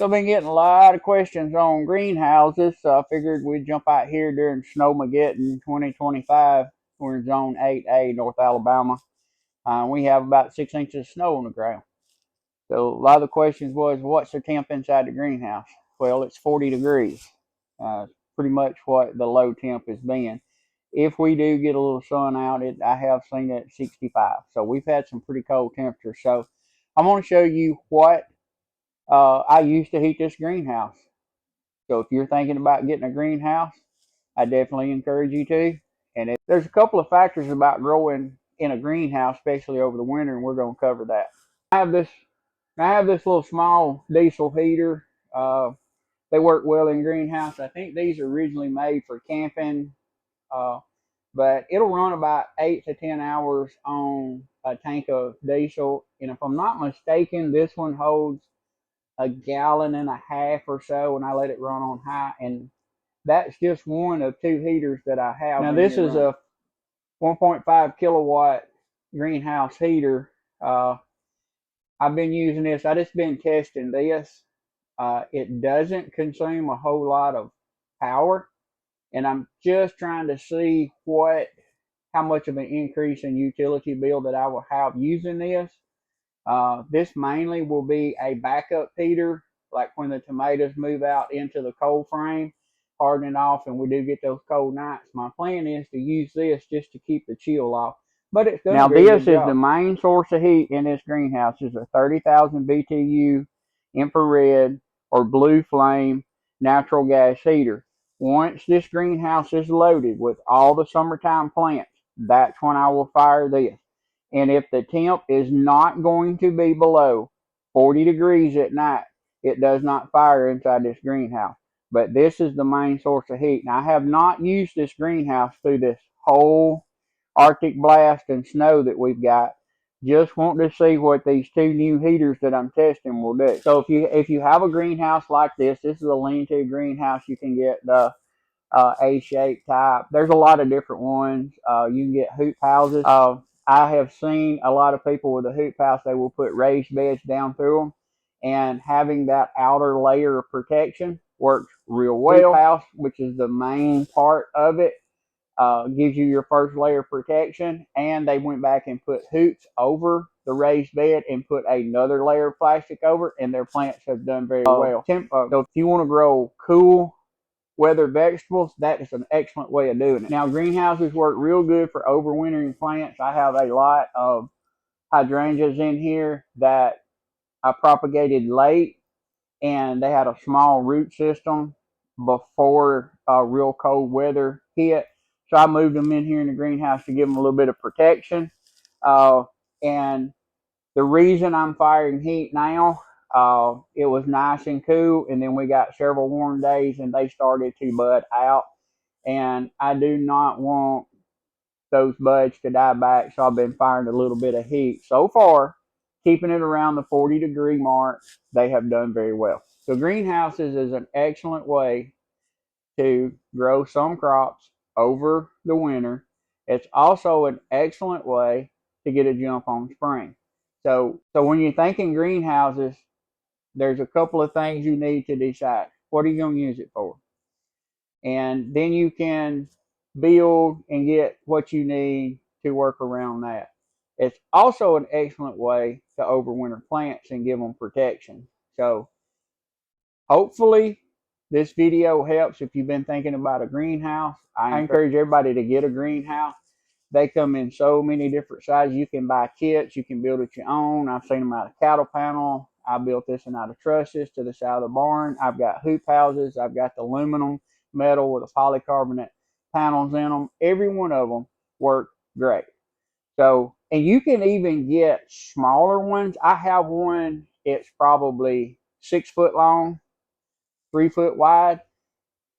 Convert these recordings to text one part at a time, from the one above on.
So I've been getting a lot of questions on greenhouses, so I figured we'd jump out here during Snowmageddon 2025. We're in Zone 8A, North Alabama. We have about 6 inches of snow on the ground. So a lot of the questions was, what's the temp inside the greenhouse? Well, it's 40 degrees. Pretty much what the low temp has been. If we do get a little sun out, I have seen it at 65. So we've had some pretty cold temperatures. So I'm going to show you what I used to heat this greenhouse. So if you're thinking about getting a greenhouse, I definitely encourage you to. And there's a couple of factors about growing in a greenhouse, especially over the winter, and we're going to cover that. I have this little small diesel heater. They work well in greenhouse. I think these are originally made for camping, but it'll run about 8 to 10 hours on a tank of diesel. And if I'm not mistaken, this one holds a gallon and a half or so, and I let it run on high. And that's just one of 2 heaters that I have. Now this is a 1.5 kilowatt greenhouse heater. I've been using this. I just been testing this. It doesn't consume a whole lot of power, and I'm just trying to see how much of an increase in utility bill that I will have using this. This mainly will be a backup heater, like when the tomatoes move out into the cold frame, hardening off, and we do get those cold nights. My plan is to use this just to keep the chill off. But it's done. Now this is the main source of heat in this greenhouse. Is a 30,000 BTU infrared or blue flame natural gas heater. Once this greenhouse is loaded with all the summertime plants, that's when I will fire this. And if the temp is not going to be below 40 degrees at night, it does not fire inside this greenhouse. But this is the main source of heat. Now, I have not used this greenhouse through this whole Arctic blast and snow that we've got. Just want to see what these 2 new heaters that I'm testing will do. So if you have a greenhouse like this is a lean-to greenhouse. You can get the A-shaped type. There's a lot of different ones. You can get hoop houses. I have seen a lot of people with a hoop house, they will put raised beds down through them, and having that outer layer of protection works real well. Hoop house, which is the main part of it, gives you your first layer of protection, and they went back and put hoops over the raised bed and put another layer of plastic over, and their plants have done very well. So if you want to grow cool weather vegetables, that is an excellent way of doing it. Now, greenhouses work real good for overwintering plants. I have a lot of hydrangeas in here that I propagated late, and they had a small root system before real cold weather hit. So I moved them in here in the greenhouse to give them a little bit of protection. And the reason I'm firing heat now, it was nice and cool, and then we got several warm days and they started to bud out, and I do not want those buds to die back, so I've been firing a little bit of heat. So far, keeping it around the 40-degree mark, they have done very well. So greenhouses is an excellent way to grow some crops over the winter. It's also an excellent way to get a jump on spring. So when you're thinking greenhouses, there's a couple of things you need to decide. What are you going to use it for? And then you can build and get what you need to work around that. It's also an excellent way to overwinter plants and give them protection. So hopefully this video helps if you've been thinking about a greenhouse. I encourage everybody to get a greenhouse. They come in so many different sizes. You can buy kits. You can build it your own. I've seen them out of cattle panel. I built this one out of trusses to the side of the barn. I've got hoop houses. I've got the aluminum metal with the polycarbonate panels in them. Every one of them work great. So, and you can even get smaller ones. I have one. It's probably 6 foot long, 3 foot wide.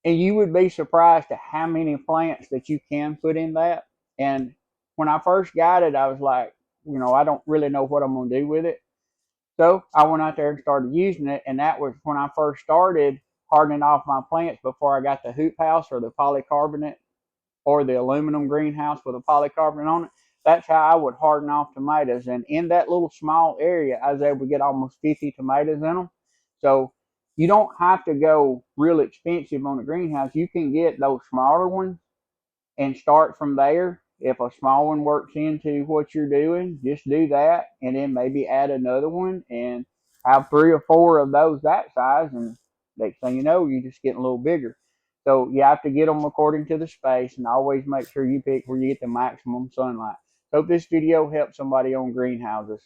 And you would be surprised at how many plants that you can put in that. And when I first got it, I was like, I don't really know what I'm going to do with it. So I went out there and started using it. And that was when I first started hardening off my plants before I got the hoop house or the polycarbonate or the aluminum greenhouse with a polycarbonate on it. That's how I would harden off tomatoes. And in that little small area, I was able to get almost 50 tomatoes in them. So you don't have to go real expensive on a greenhouse. You can get those smaller ones and start from there. If a small one works into what you're doing, just do that and then maybe add another one and have 3 or 4 of those that size. And next thing you know, you're just getting a little bigger. So you have to get them according to the space and always make sure you pick where you get the maximum sunlight. Hope this video helps somebody on greenhouses.